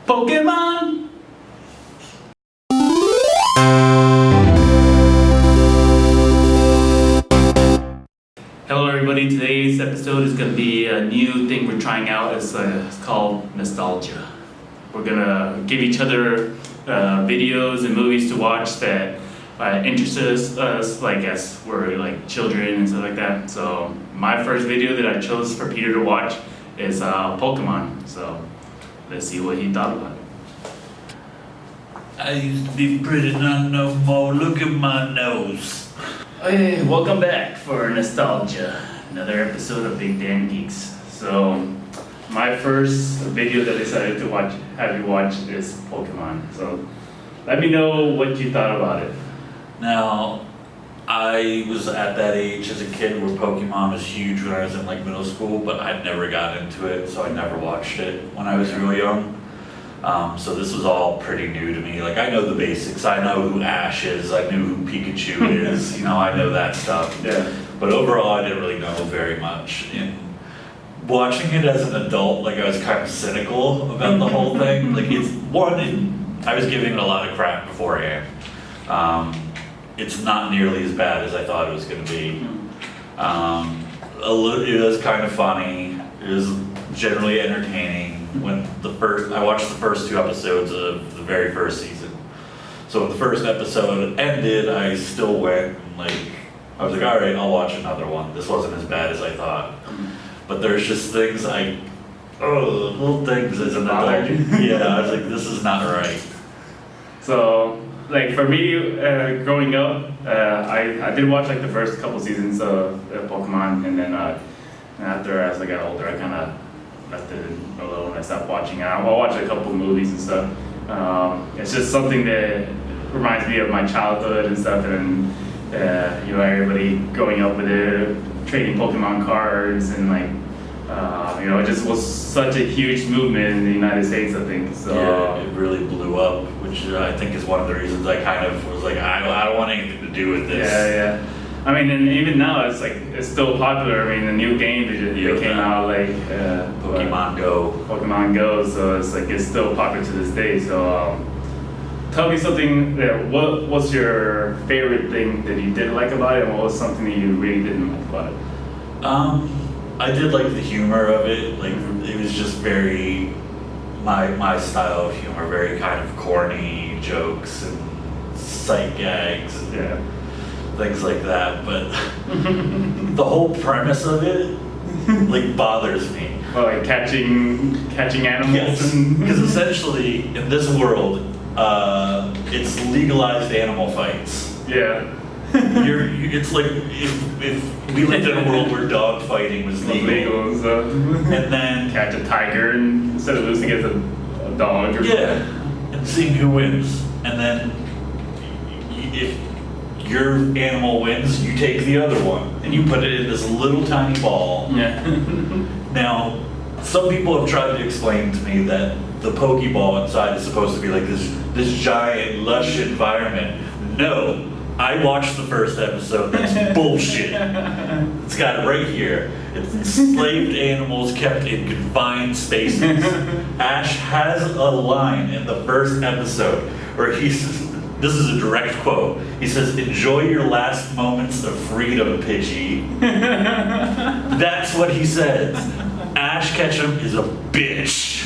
Pokemon! Hello everybody, today's episode is going to be a new thing we're trying out. It's called Nostalgia. We're going to give each other videos and movies to watch that interest us, like as we're like children and stuff like that. So my first video that I chose for Peter to watch is Pokemon. So let's see what he thought about it. I used to be pretty, not no more. Look at my nose. Hey, welcome back for Nostalgia, another episode of Big Damn Geeks. So, my first video that I decided to have you watch is Pokemon. So, let me know what you thought about it. Now, I was at that age as a kid where Pokemon was huge when I was in like middle school, but I'd never got into it, so I never watched it when I was real young. So this was all pretty new to me. Like I know the basics. I know who Ash is. I knew who Pikachu is. I know that stuff. Yeah. But overall, I didn't really know very much. And watching it as an adult, like I was kind of cynical about the whole thing. Like I was giving it a lot of crap beforehand. It's not nearly as bad as I thought it was going to be. It was kind of funny. It was generally entertaining. I watched the first 2 episodes of the very first season. So when the first episode ended, I still went and I was like, all right, I'll watch another one. This wasn't as bad as I thought. But there's just things little things as an adult. Yeah, I was like, this is not right. So, like for me, growing up, I did watch like the first couple seasons of Pokemon, and then after as I got older, I kind of left it alone. I stopped watching it. I'll watch a couple movies and stuff. It's just something that reminds me of my childhood and stuff, and everybody growing up with it, trading Pokemon cards, and it just was such a huge movement in the United States, I think. So yeah, it really blew up, which I think is one of the reasons I kind of was like, I don't want anything to do with this. Yeah. I mean, and even now it's still popular. I mean, the new game that came out Pokemon Go. Pokemon Go, so it's still popular to this day. So tell me something. What was your favorite thing that you did like about it, and what was something that you really didn't like about it? I did like the humor of it. Like it was just very my style of humor, very kind of corny jokes and sight gags. Yeah. Things like that, but the whole premise of it bothers me. Well, like catching animals. Yes, because essentially in this world, it's legalized animal fights. Yeah. It's like if we lived in a world where dog fighting was legal, and stuff. And then catch a tiger instead of losing against a dog. And seeing who wins, and then if your animal wins, you take the other one and you put it in this little tiny ball. Yeah. Now, some people have tried to explain to me that the Pokeball inside is supposed to be like this giant, lush environment. No, I watched the first episode. That's bullshit. It's got it right here. It's enslaved animals kept in confined spaces. Ash has a line in the first episode where this is a direct quote. He says, "Enjoy your last moments of freedom, Pidgey." That's what he says. Ash Ketchum is a bitch.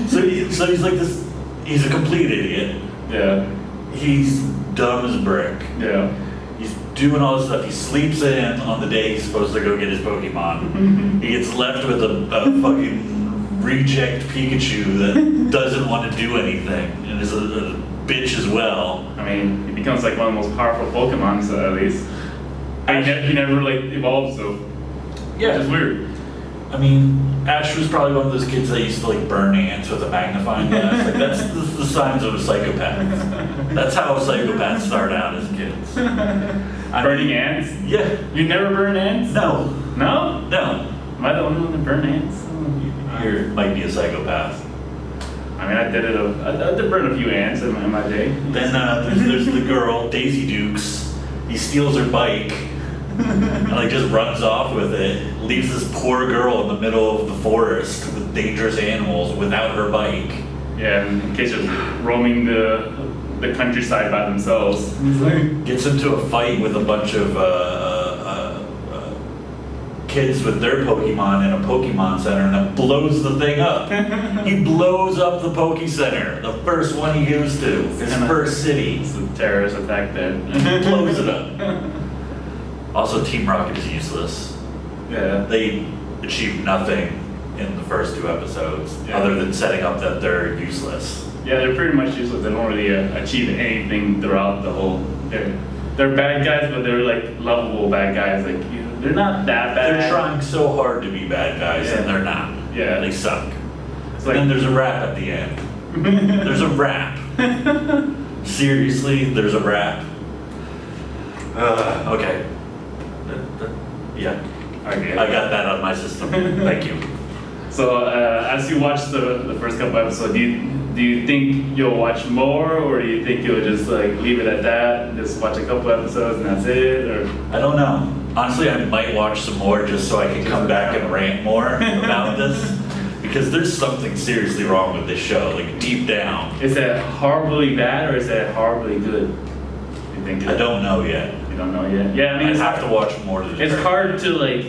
so he's like this. He's a complete idiot. Yeah. He's dumb as a brick. Yeah. He's doing all this stuff. He sleeps in on the day he's supposed to go get his Pokemon. He gets left with a fucking reject Pikachu that doesn't want to do anything and is a bitch as well. I mean, he becomes like one of the most powerful Pokemon, so at least. He never evolved, so. Yeah. It's weird. I mean, Ash was probably one of those kids that used to burn ants with a magnifying glass. That's the signs of a psychopath. That's how psychopaths start out as kids. Burning ants? Yeah. You never burn ants? No. No? No. Am I the only one that burn ants? You might be a psychopath. I mean, I did burn a few ants in my day. Then there's the girl, Daisy Dukes. He steals her bike. and like just runs off with it, leaves this poor girl in the middle of the forest with dangerous animals without her bike. Yeah, in case of roaming the countryside by themselves. Gets into a fight with a bunch of kids with their Pokemon in a Pokemon Center, and then blows the thing up. He blows up the Poke Center, the first one he goes to, his first city. It's a terrorist attack there. Blows it up. Also, Team Rocket is useless. Yeah. They achieved nothing in the first 2 episodes, Yeah. other than setting up that they're useless. Yeah, they're pretty much useless. They don't really achieve anything throughout the whole. They're bad guys, but they're like lovable bad guys. Like they're not that bad. They're trying so hard to be bad guys, Yeah. and they're not. Yeah. They suck. It's And then there's a rap at the end. There's a rap. Seriously, there's a rap. Okay. Yeah, Okay. I got that on my system. Thank you. So as you watch the first couple episodes, do you think you'll watch more, or do you think you'll just like leave it at that, and just watch a couple episodes and that's it, or? I don't know. Honestly, I might watch some more just so I can come back and rant more about this. Because there's something seriously wrong with this show, like deep down. Is it horribly bad or is it horribly good? You think? I don't know yet. You don't know yet. Yeah, I mean, I it's have to watch more to It's determine. hard to like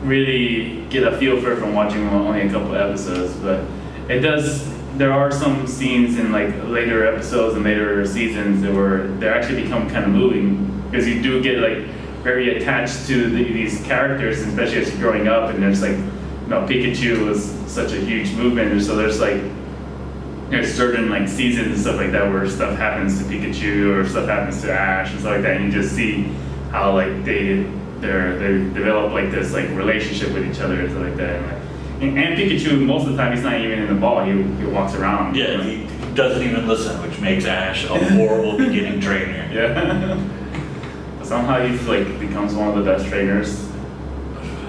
really get a feel for it from watching only a couple episodes, but it does. There are some scenes in like later episodes and later seasons that were they actually become kind of moving because you do get like very attached to these characters, especially as you're growing up, and there's like, you know, Pikachu was such a huge movement, and so there's like there's certain like seasons and stuff like that where stuff happens to Pikachu or stuff happens to Ash and stuff like that, and you just see how like they develop like this like relationship with each other and stuff like that. And Pikachu, most of the time, he's not even in the ball. He walks around. Yeah, he doesn't even listen, which makes Ash a horrible beginning trainer. Yeah. But somehow he's like becomes one of the best trainers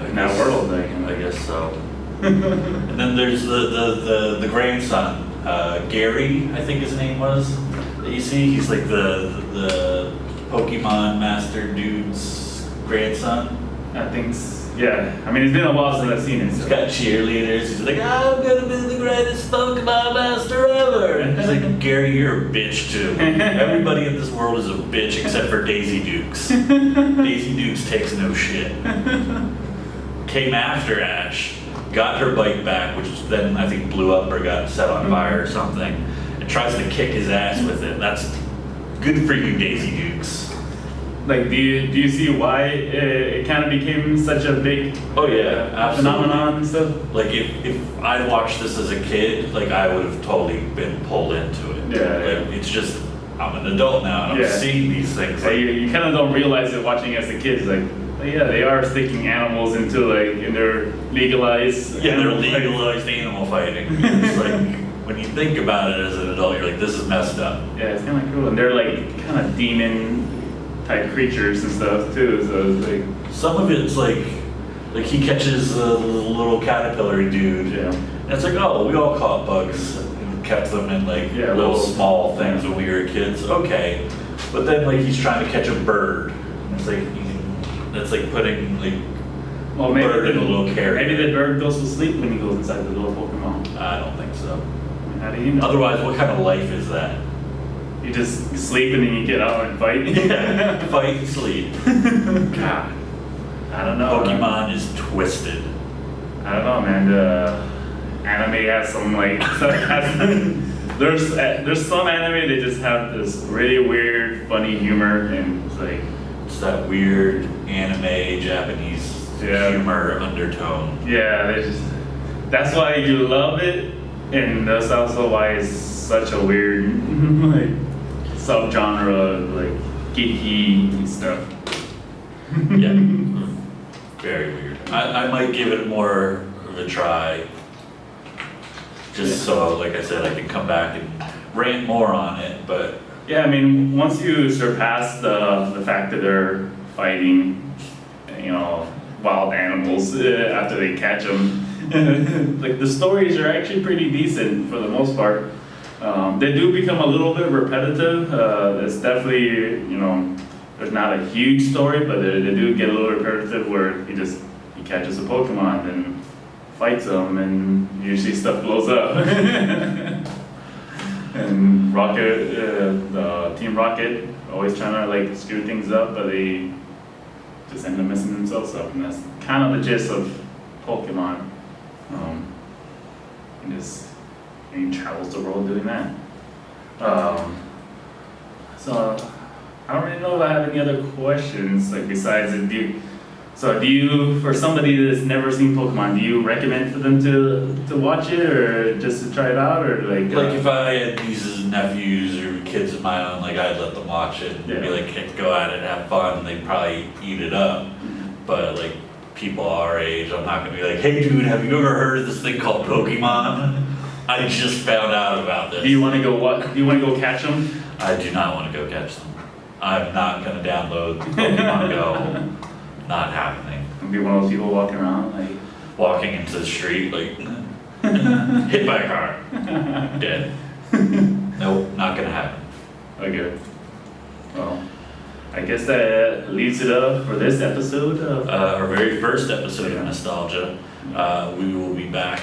in that world. Like, I guess so. And then there's the grandson, Gary, I think his name was. That you see, he's like the Pokemon Master dude's grandson. I think, yeah. I mean, it's been a while since I've seen it. He's So. got cheerleaders. He's like, I'm gonna be the greatest Pokemon Master ever. And he's like, Gary, you're a bitch too. Everybody in this world is a bitch except for Daisy Dukes. Daisy Dukes takes no shit. Came after Ash, got her bike back, which then I think blew up or got set on fire or something, and tries to kick his ass with it. That's good for you, Daisy Dukes. Like, do you see why it kind of became such a big Oh yeah, absolutely. phenomenon and stuff? Like if I watched this as a kid, like I would have totally been pulled into it. Yeah, Like, yeah. it's just I'm an adult now and I'm Yeah. seeing these things. Like, Like, you kind of don't realize it watching as a kid. It's like, oh, yeah, they are sticking animals into like in their legalized. yeah, they're animal fighting. legalized animal fighting. It's like when you think about it as an adult, you're like, this is messed up. Yeah, it's kind of cool, and they're like kind of demon type creatures and stuff too. So it's like, Some of it's like he catches a little caterpillar dude. yeah, And it's like, oh, we all caught bugs and kept them in like Yeah, little little- small things when we were kids. Okay, but then like he's trying to catch a bird. And it's like that's like putting like well, a bird in a little carrier. Maybe the bird goes to sleep when he goes inside the little Pokemon. I don't think so. I mean, how do you know? Otherwise, what kind of life is that? You just sleep and then you get out and fight. Yeah, fight and sleep. God, I don't know. Pokemon is twisted. I don't know, man. The anime has some like there's some anime that just have this really weird, funny humor, and it's like It's that weird anime Japanese Yeah. humor undertone. yeah, they just that's why you love it, and that's also why it's such a weird like subgenre of like geeky stuff. Yeah, very weird. I might give it more of a try, just so, like I said, I can come back and rant more on it. But Yeah, I mean, once you surpass the fact that they're fighting, you know, wild animals after they catch them, like the stories are actually pretty decent for the most part. They do become a little bit repetitive. It's definitely, you know, there's not a huge story, but they do get a little repetitive where he catches a Pokemon and fights them, and usually stuff blows up. And Rocket, the Team Rocket, always trying to like screw things up, but they just end up messing themselves up, and that's kind of the gist of Pokemon. And he travels the world doing that. So I don't really know if I have any other questions, like besides do you, for somebody that's never seen Pokemon, do you recommend for them to watch it, or just to try it out, or like? Like if I had nieces and nephews or kids of my own, like I'd let them watch it and be like, hey, go at it, have fun, and they'd probably eat it up. But like people our age, I'm not gonna be like, hey dude, have you ever heard of this thing called Pokemon? I just found out about this. Do you want to go what? Do you want to go catch them? I do not want to go catch them. I'm not gonna download Pokemon Go. Not happening. And be one of those people walking around like walking into the street like hit by a car, dead. Nope, not gonna happen. Okay. Well, I guess that leaves it up for this episode of our very first episode of Nostalgia. We will be back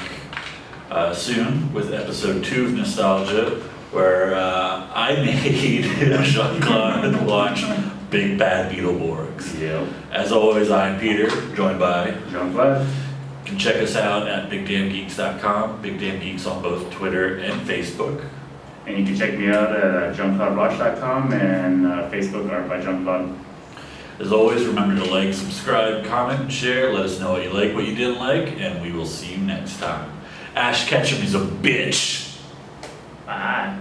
soon with episode 2 of Nostalgia, where I made Jean-Claude watch Big Bad Beetleborgs. Yeah. As always, I'm Peter, joined by Jean-Claude. You can check us out at BigDamnGeeks.com, Big Damn Geeks on both Twitter and Facebook. And you can check me out at JeanClaudeWatch.com and Facebook Art by Jean-Claude. As always, remember to like, subscribe, comment, and share. Let us know what you like, what you didn't like, and we will see you next time. Ash Ketchum is a bitch. Bye.